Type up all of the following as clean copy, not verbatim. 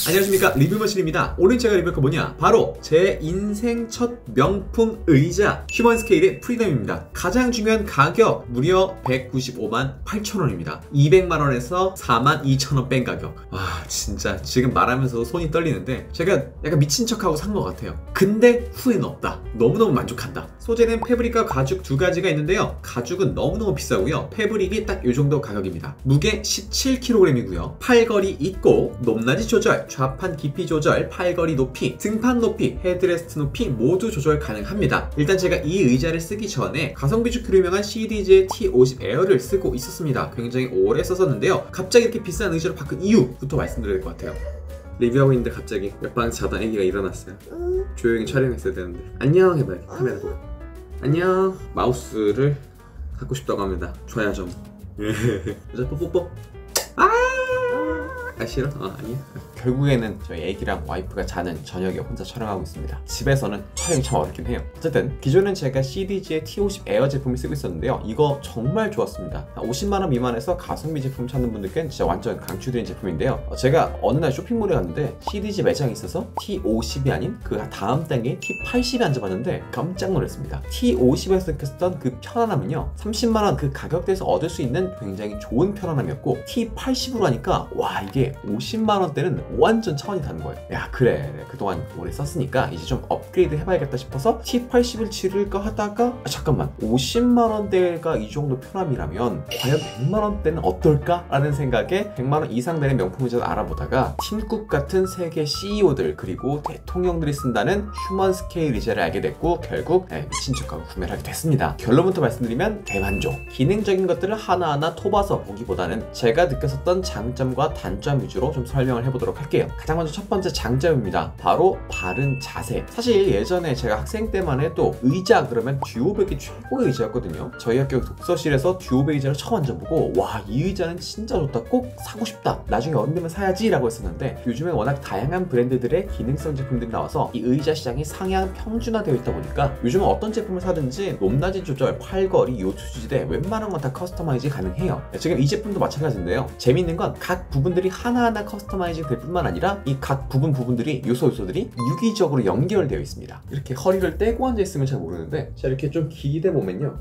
안녕하십니까, 리뷰머신입니다. 오늘 제가 리뷰할 거 뭐냐, 바로 제 인생 첫 명품 의자 휴먼스케일의 프리덤입니다. 가장 중요한 가격 무려 195만 8천원입니다 200만원에서 42,000원 뺀 가격. 와, 진짜 지금 말하면서도 손이 떨리는데 제가 약간 미친 척하고 산 것 같아요. 근데 후회는 없다. 너무너무 만족한다. 소재는 패브릭과 가죽 두 가지가 있는데요, 가죽은 너무너무 비싸고요, 패브릭이 딱 이 정도 가격입니다. 무게 17kg이고요 팔걸이 있고 높낮이 조절, 좌판 깊이 조절, 팔걸이 높이, 등판 높이, 헤드레스트 높이 모두 조절 가능합니다. 일단 제가 이 의자를 쓰기 전에 가성비 좋기로 유명한 CDJ T50 에어를 쓰고 있었습니다. 굉장히 오래 썼었는데요, 갑자기 이렇게 비싼 의자로 바꾼 이유부터 말씀드려야 될 것 같아요. 리뷰하고 있는데 갑자기 옆방 자다 애기가 일어났어요. 조용히 촬영했어야 되는데. 안녕 해봐요, 카메라 보고. 안녕. 마우스를 갖고 싶다고 합니다. 줘야죠. 여자 뽀뽀뽀. 아 싫어? 아니야. 결국에는 저희 애기랑 와이프가 자는 저녁에 혼자 촬영하고 있습니다. 집에서는 촬영이 참 어렵긴 해요. 어쨌든 기존엔 제가 CDG의 T50 에어 제품을 쓰고 있었는데요, 이거 정말 좋았습니다. 50만원 미만에서 가성비 제품 찾는 분들께는 진짜 완전 강추드린 제품인데요, 제가 어느 날 쇼핑몰에 갔는데 CDG 매장에 있어서 T50이 아닌 그 다음 단계인 T80에 앉아봤는데 깜짝 놀랐습니다. T50에서 느꼈던 그 편안함은요, 30만원 그 가격대에서 얻을 수 있는 굉장히 좋은 편안함이었고, T80으로 하니까 와, 이게 50만원대는 완전 차원이 다른 거예요. 야, 그래, 그동안 오래 썼으니까 이제 좀 업그레이드 해봐야겠다 싶어서 T80을 지를까 하다가 잠깐만, 50만원대가 이 정도 편함이라면 과연 100만원대는 어떨까? 라는 생각에 100만원 이상 되는 명품 의자를 알아보다가 팀쿡 같은 세계 CEO들 그리고 대통령들이 쓴다는 휴먼 스케일 의자를 알게 됐고, 결국 미친 척하고 구매를 하게 됐습니다. 결론부터 말씀드리면 대만족. 기능적인 것들을 하나하나 톱아서 보기보다는 제가 느꼈었던 장점과 단점 위주로 좀 설명을 해보도록 할게요. 가장 먼저 첫 번째 장점입니다. 바로 바른 자세. 사실 예전에 제가 학생 때만 해도 의자 그러면 듀오백이 최고의 의자였거든요. 저희 학교 독서실에서 듀오백 의자를 처음 앉아보고 와, 이 의자는 진짜 좋다, 꼭 사고 싶다, 나중에 어른 되면 사야지 라고 했었는데, 요즘에 워낙 다양한 브랜드들의 기능성 제품들이 나와서 이 의자 시장이 상향 평준화되어 있다 보니까 요즘은 어떤 제품을 사든지 높낮이 조절, 팔걸이, 요추지대 웬만한 건 다 커스터마이즈 가능해요. 지금 이 제품도 마찬가지인데요, 재밌는 건 각 부분들이 하나하나 커스터마이징 될 뿐만 아니라 이 각 부분들이 요소들이 유기적으로 연결되어 있습니다. 이렇게 허리를 떼고 앉아있으면 잘 모르는데, 자, 이렇게 좀 기대 보면요,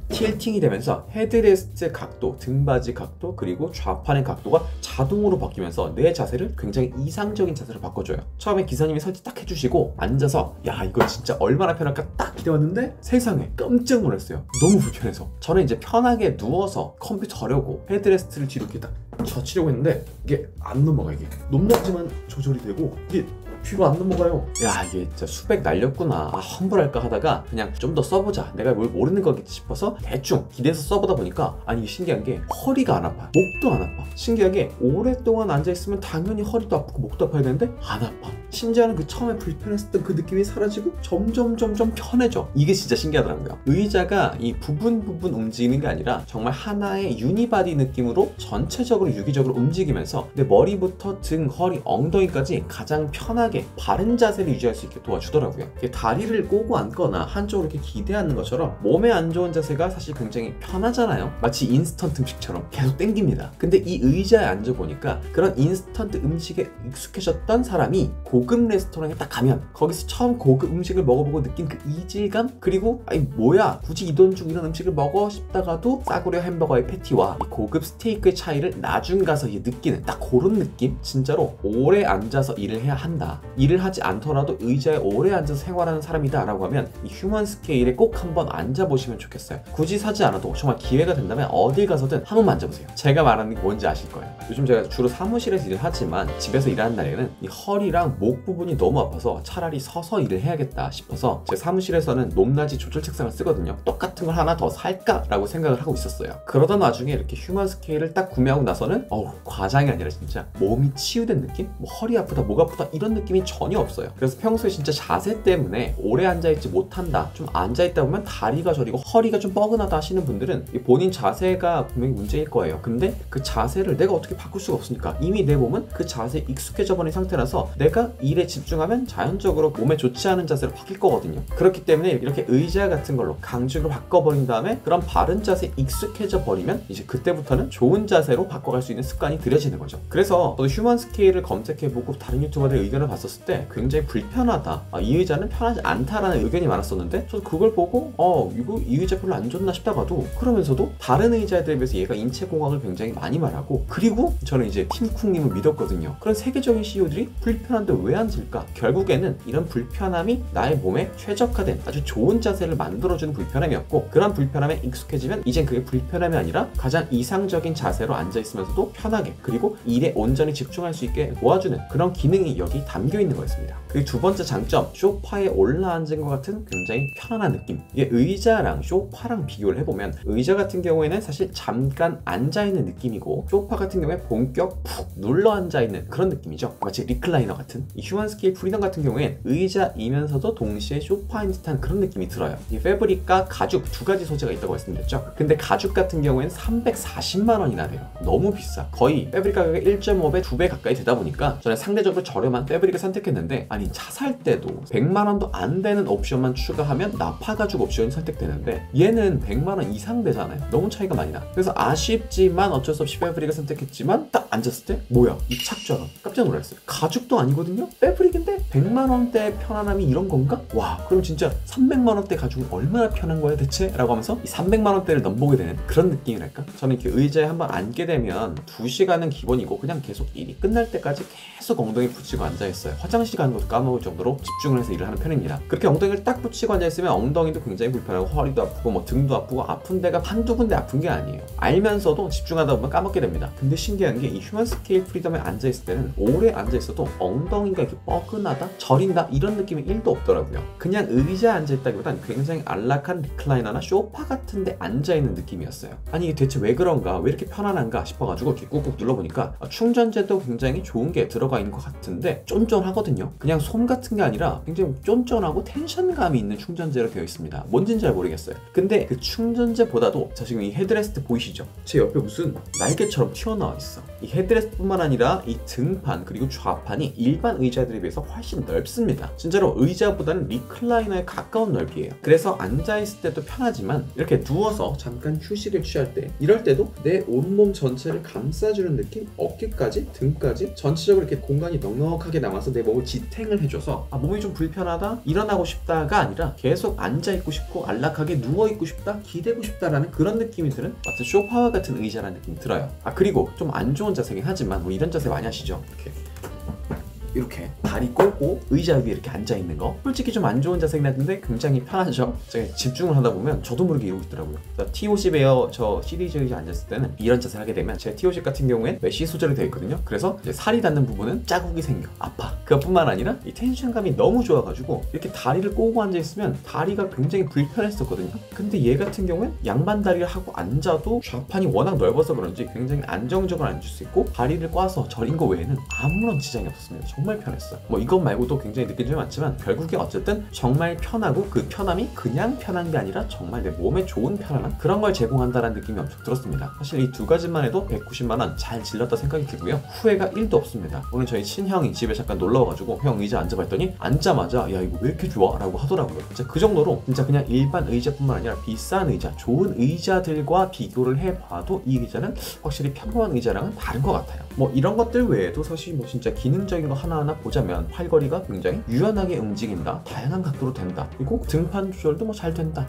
틸팅이 되면서 헤드레스트 각도, 등받이 각도, 그리고 좌판의 각도가 자동으로 바뀌면서 내 자세를 굉장히 이상적인 자세로 바꿔줘요. 처음에 기사님이 설치 딱 해주시고 앉아서 야, 이거 진짜 얼마나 편할까 딱 기대왔는데 세상에 깜짝 놀랐어요. 너무 불편해서. 저는 이제 편하게 누워서 컴퓨터 하려고 헤드레스트를 뒤로 이렇게 딱 젖히려고 했는데 이게 안 넘어가. 이게 높낮이만 조절이 되고 이게 뒤로 안 넘어가요. 야, 이게 진짜 수백 날렸구나, 환불할까 하다가 그냥 좀 더 써보자, 내가 뭘 모르는 거겠지 싶어서 대충 기대해서 써보다 보니까, 아니 신기한 게 허리가 안 아파, 목도 안 아파. 신기하게 오랫동안 앉아있으면 당연히 허리도 아프고 목도 아파야 되는데 안 아파. 심지어는 그 처음에 불편했었던 그 느낌이 사라지고 점점 편해져. 이게 진짜 신기하더라고요. 의자가 이 부분 움직이는 게 아니라 정말 하나의 유니바디 느낌으로 전체적으로 유기적으로 움직이면서 내 머리부터 등, 허리, 엉덩이까지 가장 편하게 바른 자세를 유지할 수 있게 도와주더라고요. 다리를 꼬고 앉거나 한쪽으로 이렇게 기대하는 것처럼 몸에 안 좋은 자세가 사실 굉장히 편하잖아요. 마치 인스턴트 음식처럼 계속 땡깁니다. 근데 이 의자에 앉아보니까 그런 인스턴트 음식에 익숙해졌던 사람이 고급 레스토랑에 딱 가면 거기서 처음 고급 음식을 먹어보고 느낀 그 이질감, 그리고 아니 뭐야 굳이 이 돈 주고 이런 음식을 먹어 싶다가도 싸구려 햄버거의 패티와 이 고급 스테이크의 차이를 나중 가서 느끼는 딱 그런 느낌? 진짜로 오래 앉아서 일을 해야 한다, 일을 하지 않더라도 의자에 오래 앉아서 생활하는 사람이다 라고 하면 이 휴먼 스케일에 꼭 한번 앉아보시면 좋겠어요. 굳이 사지 않아도 정말 기회가 된다면 어딜 가서든 한 번만 앉아보세요. 제가 말하는 게 뭔지 아실 거예요. 요즘 제가 주로 사무실에서 일을 하지만 집에서 일하는 날에는 이 허리랑 목 부분이 너무 아파서 차라리 서서 일을 해야겠다 싶어서 제 사무실에서는 높낮이 조절 책상을 쓰거든요. 똑같은 걸 하나 더 살까? 라고 생각을 하고 있었어요. 그러던 와중에 이렇게 휴먼 스케일을 딱 구매하고 나서는 과장이 아니라 진짜 몸이 치유된 느낌? 뭐 허리 아프다, 목 아프다 이런 느낌이 전혀 없어요. 그래서 평소에 진짜 자세 때문에 오래 앉아있지 못한다, 좀 앉아있다 보면 다리가 저리고 허리가 좀 뻐근하다 하시는 분들은 본인 자세가 분명히 문제일 거예요. 근데 그 자세를 내가 어떻게 바꿀 수가 없으니까 이미 내 몸은 그 자세에 익숙해져 버린 상태라서 내가 일에 집중하면 자연적으로 몸에 좋지 않은 자세로 바뀔 거거든요. 그렇기 때문에 이렇게 의자 같은 걸로 강직으로 바꿔버린 다음에 그런 바른 자세에 익숙해져 버리면 이제 그때부터는 좋은 자세로 바꿔 들어갈 수 있는 습관이 들여지는 거죠. 그래서 저도 휴먼 스케일을 검색해보고 다른 유튜버들의 의견을 봤었을 때 굉장히 불편하다, 이 의자는 편하지 않다라는 의견이 많았었는데, 저도 그걸 보고 이 의자 별로 안 좋나 싶다가도 그러면서도 다른 의자들에 비해서 얘가 인체공학을 굉장히 많이 말하고, 그리고 저는 이제 팀쿡님을 믿었거든요. 그런 세계적인 CEO들이 불편한데 왜 앉을까? 결국에는 이런 불편함이 나의 몸에 최적화된 아주 좋은 자세를 만들어주는 불편함이었고, 그런 불편함에 익숙해지면 이젠 그게 불편함이 아니라 가장 이상적인 자세로 앉아있으면서도 편하게, 그리고 일에 온전히 집중할 수 있게 도와주는 그런 기능이 여기 담겨 있는 거였습니다. 그리고 두 번째 장점, 소파에 올라앉은 것 같은 굉장히 편안한 느낌. 이게 의자랑 소파랑 비교를 해보면, 의자 같은 경우에는 사실 잠깐 앉아있는 느낌이고, 소파 같은 경우에 본격 푹 눌러 앉아있는 그런 느낌이죠. 마치 리클라이너 같은. 이 휴먼 스케일 프리덤 같은 경우엔 의자이면서도 동시에 소파인 듯한 그런 느낌이 들어요. 이 패브릭과 가죽 두 가지 소재가 있다고 말씀드렸죠. 근데 가죽 같은 경우에는 340만 원이나 돼요. 너무 비싸. 거의 패브릭 가격의 1.5배, 2배 가까이 되다 보니까 저는 상대적으로 저렴한 패브릭을 선택했는데, 아니 차 살 때도 100만 원도 안 되는 옵션만 추가하면 나파 가죽 옵션이 선택되는데, 얘는 100만 원 이상 되잖아요. 너무 차이가 많이 나. 그래서 아쉽지만 어쩔 수 없이 패브릭을 선택했지만, 딱 앉았을 때 뭐야, 이 착좌감 깜짝 놀랐어요. 가죽도 아니거든요. 패브릭인데 100만 원대 편안함이 이런 건가? 와, 그럼 진짜 300만 원대 가죽은 얼마나 편한 거야 대체? 라고 하면서 이 300만 원대를 넘보게 되는 그런 느낌이랄까? 저는 이렇게 의자에 한번 앉게 되면 2시간은 기본이고, 그냥 계속 일이 끝날 때까지 계속 엉덩이 붙이고 앉아있어요. 화장실 가는 것도 까먹을 정도로 집중을 해서 일을 하는 편입니다. 그렇게 엉덩이를 딱 붙이고 앉아있으면 엉덩이도 굉장히 불편하고, 허리도 아프고 뭐 등도 아프고, 아픈 데가 한두 군데 아픈 게 아니에요. 알면서도 집중하다 보면 까먹게 됩니다. 근데 신기한 게 이 휴먼 스케일 프리덤에 앉아있을 때는 오래 앉아있어도 엉덩이가 이렇게 뻐근하다, 저린다 이런 느낌이 1도 없더라고요. 그냥 의자에 앉아있다기보단 굉장히 안락한 리클라이너나 소파 같은 데 앉아있는 느낌이었어요. 아니 이게 대체 왜 그런가, 왜 이렇게 편안한가 싶어가지고 이렇게 꾹꾹 눌러보니까 충전재도 굉장히 좋은 게 들어가 있는 것 같은데 쫀쫀하거든요. 그냥 솜 같은 게 아니라 굉장히 쫀쫀하고 텐션감이 있는 충전재로 되어 있습니다. 뭔지는 잘 모르겠어요. 근데 그 충전재보다도, 자 지금 이 헤드레스트 보이시죠? 제 옆에 무슨 날개처럼 튀어나와 있어. 이 헤드레스트뿐만 아니라 이 등판 그리고 좌판이 일반 의자들에 비해서 훨씬 넓습니다. 진짜로 의자보다는 리클라이너에 가까운 넓이에요. 그래서 앉아있을 때도 편하지만, 이렇게 누워서 잠깐 휴식을 취할 때, 이럴 때도 내 온몸 전체를 감싸주는 느낌? 어깨까지, 등까지 전체적으로 이렇게 공간이 넉넉하게 남아서 내 몸을 지탱을 해줘서, 몸이 좀 불편하다, 일어나고 싶다가 아니라 계속 앉아있고 싶고 안락하게 누워있고 싶다, 기대고 싶다라는 그런 느낌이 드는 마치 소파와 같은 의자라는 느낌이 들어요. 그리고 좀 안 좋은 자세긴 하지만, 뭐 이런 자세 많이 하시죠? 이렇게 다리 꼬고 의자 위에 이렇게 앉아있는 거, 솔직히 좀 안 좋은 자세긴 한데 굉장히 편하죠. 제가 집중을 하다 보면 저도 모르게 이러고 있더라고요. T50 에어 저 시리즈 의자 앉았을 때는 이런 자세를 하게 되면, 제 T50 같은 경우엔 메쉬 소재로 되어 있거든요. 그래서 이제 살이 닿는 부분은 자국이 생겨, 아파. 그것뿐만 아니라 이 텐션감이 너무 좋아가지고 이렇게 다리를 꼬고 앉아있으면 다리가 굉장히 불편했었거든요. 근데 얘 같은 경우엔 양반 다리를 하고 앉아도 좌판이 워낙 넓어서 그런지 굉장히 안정적으로 앉을 수 있고, 다리를 꽈서 저린 거 외에는 아무런 지장이 없었습니다. 정말 편했어. 뭐 이것 말고도 굉장히 느낀 점이 많지만, 결국에 어쨌든 정말 편하고, 그 편함이 그냥 편한 게 아니라 정말 내 몸에 좋은 편안함, 그런 걸 제공한다는 느낌이 엄청 들었습니다. 사실 이 두 가지만 해도 190만 원 잘 질렀다 생각이 들고요. 후회가 1도 없습니다. 오늘 저희 친형이 집에 잠깐 놀러 와가지고 형 의자 앉아봤더니 앉자마자 야 이거 왜 이렇게 좋아? 라고 하더라고요. 진짜 그 정도로 진짜 그냥 일반 의자뿐만 아니라 비싼 의자, 좋은 의자들과 비교를 해봐도 이 의자는 확실히 평범한 의자랑은 다른 것 같아요. 뭐 이런 것들 외에도 사실 뭐 진짜 기능적인 거 하나하나 보자면, 팔걸이가 굉장히 유연하게 움직인다, 다양한 각도로 된다, 그리고 등판 조절도 뭐 잘 된다,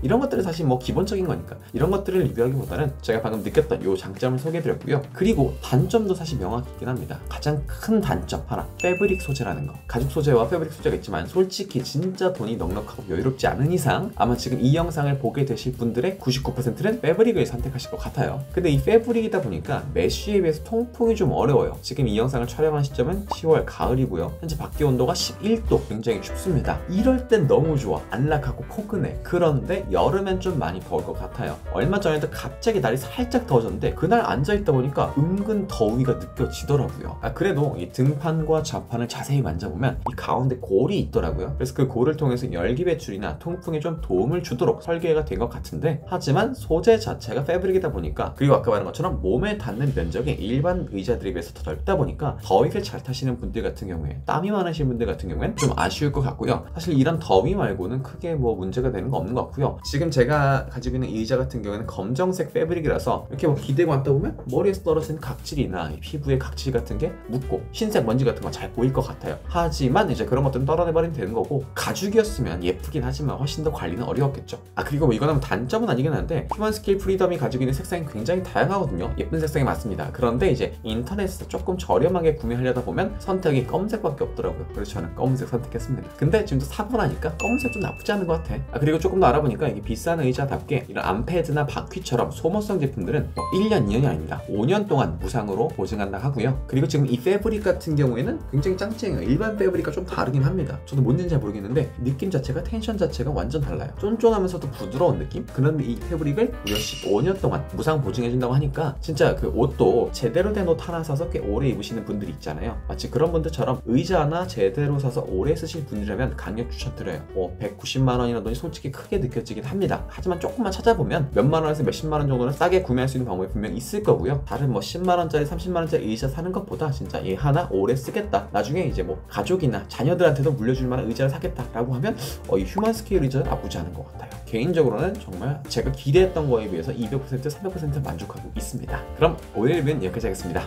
이런 것들은 사실 뭐 기본적인 거니까 이런 것들을 리뷰하기보다는 제가 방금 느꼈던 요 장점을 소개해드렸고요. 그리고 단점도 사실 명확히 있긴 합니다. 가장 큰 단점 하나, 패브릭 소재라는 거. 가죽 소재와 패브릭 소재가 있지만, 솔직히 진짜 돈이 넉넉하고 여유롭지 않은 이상 아마 지금 이 영상을 보게 되실 분들의 99%는 패브릭을 선택하실 것 같아요. 근데 이 패브릭이다 보니까 메쉬에 비해서 통풍이 좀 어려워요. 지금 이 영상을 촬영한 시점은 10월 가을이고요. 현재 밖에 온도가 11도, 굉장히 춥습니다. 이럴 땐 너무 좋아, 안락하고 포근해. 그런데 여름엔 좀 많이 더울 것 같아요. 얼마 전에도 갑자기 날이 살짝 더워졌는데, 그날 앉아있다 보니까 은근 더위가 느껴지더라고요. 그래도 이 등판과 좌판을 자세히 만져보면 이 가운데 골이 있더라고요. 그래서 그 골을 통해서 열기 배출이나 통풍에 좀 도움을 주도록 설계가 된 것 같은데, 하지만 소재 자체가 패브릭이다 보니까, 그리고 아까 말한 것처럼 몸에 닿는 면적이 일반 다른 의자들에 비해서 더 넓다 보니까 더위를 잘 타시는 분들 같은 경우에, 땀이 많으신 분들 같은 경우에는 좀 아쉬울 것 같고요. 사실 이런 더위 말고는 크게 뭐 문제가 되는 거 없는 것 같고요. 지금 제가 가지고 있는 이 의자 같은 경우에는 검정색 패브릭이라서 이렇게 뭐 기대고 앉다 보면 머리에서 떨어지는 각질이나 피부의 각질 같은 게 묻고 흰색 먼지 같은 거 잘 보일 것 같아요. 하지만 이제 그런 것들은 떨어내버리면 되는 거고, 가죽이었으면 예쁘긴 하지만 훨씬 더 관리는 어려웠겠죠. 그리고 뭐 이거는 단점은 아니긴 한데 휴먼스케일 프리덤이 가지고 있는 색상이 굉장히 다양하거든요. 예쁜 색상이 많습니다. 그런데 이제 인터넷에서 조금 저렴하게 구매하려다 보면 선택이 검은색밖에 없더라고요. 그래서 저는 검은색 선택했습니다. 근데 지금도 사고 나니까 검은색 좀 나쁘지 않은 것 같아. 그리고 조금 더 알아보니까 이게 비싼 의자답게 이런 암패드나 바퀴처럼 소모성 제품들은 1년, 2년이 아닙니다. 5년 동안 무상으로 보증한다 하고요. 그리고 지금 이 패브릭 같은 경우에는 굉장히 짱짱해요. 일반 패브릭과 좀 다르긴 합니다. 저도 뭔지는 잘 모르겠는데 느낌 자체가, 텐션 자체가 완전 달라요. 쫀쫀하면서도 부드러운 느낌? 그런데 이 패브릭을 무려 15년 동안 무상 보증해준다고 하니까 진짜 그 옷도 제대로 된 옷 하나 사서 꽤 오래 입으시는 분들이 있잖아요. 마치 그런 분들처럼 의자 하나 제대로 사서 오래 쓰실 분이라면 강력 추천드려요. 190만 원이라는 돈이 솔직히 크게 느껴지긴 합니다. 하지만 조금만 찾아보면 몇만 원에서 몇십만 원 정도는 싸게 구매할 수 있는 방법이 분명 있을 거고요. 다른 뭐 10만 원짜리, 30만 원짜리 의자 사는 것보다 진짜 얘 하나 오래 쓰겠다, 나중에 이제 뭐 가족이나 자녀들한테도 물려줄 만한 의자를 사겠다라고 하면 이 휴먼스케일 의자는 나쁘지 않은 것 같아요. 개인적으로는 정말 제가 기대했던 거에 비해서 200%, 300% 만족하고 있습니다. 그럼 오늘 리뷰는 여기까지 하겠습니다.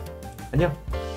안녕!